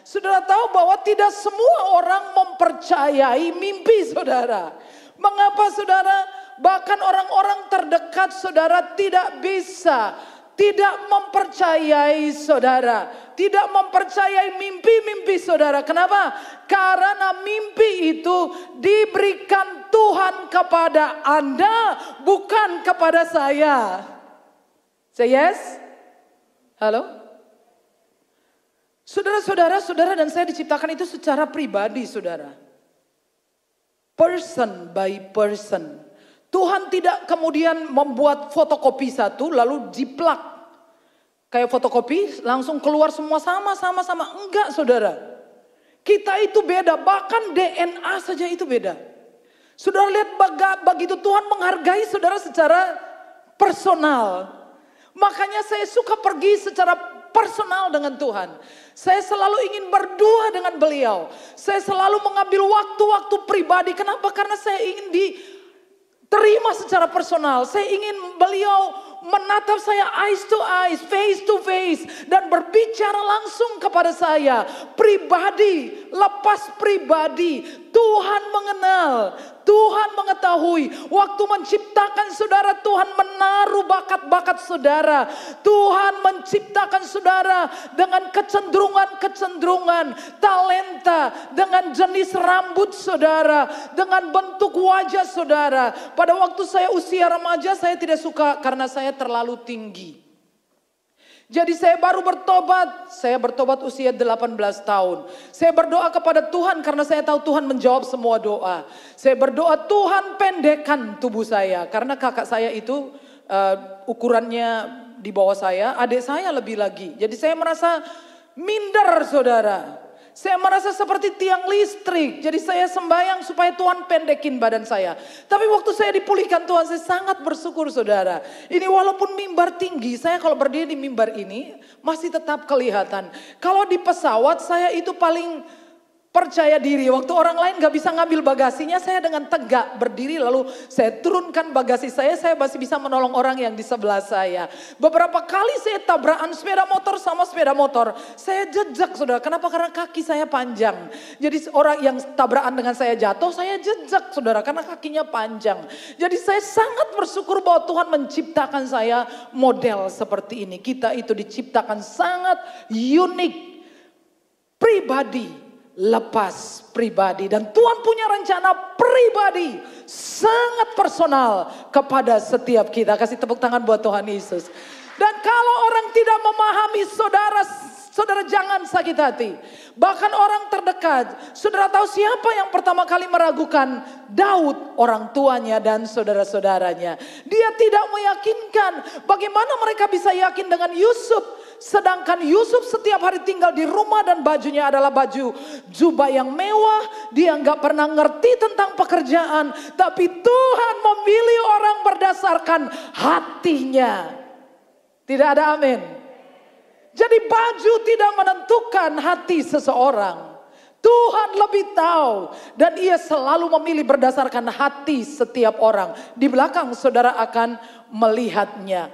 Saudara tahu bahwa tidak semua orang mempercayai mimpi saudara. Mengapa saudara? Bahkan orang-orang terdekat saudara tidak bisa, tidak mempercayai saudara, tidak mempercayai mimpi-mimpi saudara. Kenapa? Karena mimpi itu diberikan Tuhan kepada Anda, bukan kepada saya. Say yes? Halo? Saudara-saudara, saudara dan saya diciptakan itu secara pribadi, saudara. Person by person. Tuhan tidak kemudian membuat fotokopi satu lalu jiplak. Kayak fotokopi langsung keluar semua sama. Enggak, saudara. Kita itu beda, bahkan DNA saja itu beda. Saudara lihat begitu Tuhan menghargai saudara secara personal. Makanya saya suka pergi secara personal dengan Tuhan. Saya selalu ingin berdua dengan beliau. Saya selalu mengambil waktu-waktu pribadi. Kenapa? Karena saya ingin diterima secara personal. Saya ingin beliau menatap saya eyes to eyes, face to face. Dan berbicara langsung kepada saya. Pribadi, lepas pribadi. Tuhan mengenal, Tuhan mengetahui. Waktu menciptakan saudara, Tuhan menaruh bakat-bakat saudara. Tuhan menciptakan saudara dengan kecenderungan-kecenderungan, talenta, dengan jenis rambut saudara, dengan bentuk wajah saudara. Pada waktu saya usia remaja, saya tidak suka karena saya terlalu tinggi. Jadi saya baru bertobat, saya bertobat usia 18 tahun. Saya berdoa kepada Tuhan karena saya tahu Tuhan menjawab semua doa. Saya berdoa Tuhan pendekkan tubuh saya. Karena kakak saya itu ukurannya di bawah saya, adik saya lebih lagi. Jadi saya merasa minder saudara. Saya merasa seperti tiang listrik. Jadi saya sembahyang supaya Tuhan pendekin badan saya. Tapi waktu saya dipulihkan Tuhan, saya sangat bersyukur saudara. Ini walaupun mimbar tinggi, saya kalau berdiri di mimbar ini masih tetap kelihatan. Kalau di pesawat saya itu paling percaya diri. Waktu orang lain gak bisa ngambil bagasinya, saya dengan tegak berdiri lalu saya turunkan bagasi saya masih bisa menolong orang yang di sebelah saya. Beberapa kali saya tabrakan sepeda motor sama sepeda motor. Saya jejak saudara, kenapa? Karena kaki saya panjang. Jadi orang yang tabrakan dengan saya jatuh, saya jejak saudara karena kakinya panjang. Jadi saya sangat bersyukur bahwa Tuhan menciptakan saya model seperti ini. Kita itu diciptakan sangat unik, pribadi. Lepas pribadi, dan Tuhan punya rencana pribadi sangat personal kepada setiap kita. Kasih tepuk tangan buat Tuhan Yesus. Dan kalau orang tidak memahami saudara, saudara jangan sakit hati. Bahkan orang terdekat, saudara tahu siapa yang pertama kali meragukan? Daud, orang tuanya dan saudara-saudaranya. Dia tidak meyakinkan. Bagaimana mereka bisa yakin dengan Yusuf? Sedangkan Yusuf setiap hari tinggal di rumah dan bajunya adalah baju jubah yang mewah. Dia nggak pernah ngerti tentang pekerjaan. Tapi Tuhan memilih orang berdasarkan hatinya. Tidak ada amin. Jadi baju tidak menentukan hati seseorang. Tuhan lebih tahu. Dan ia selalu memilih berdasarkan hati setiap orang. Di belakang saudara akan melihatnya.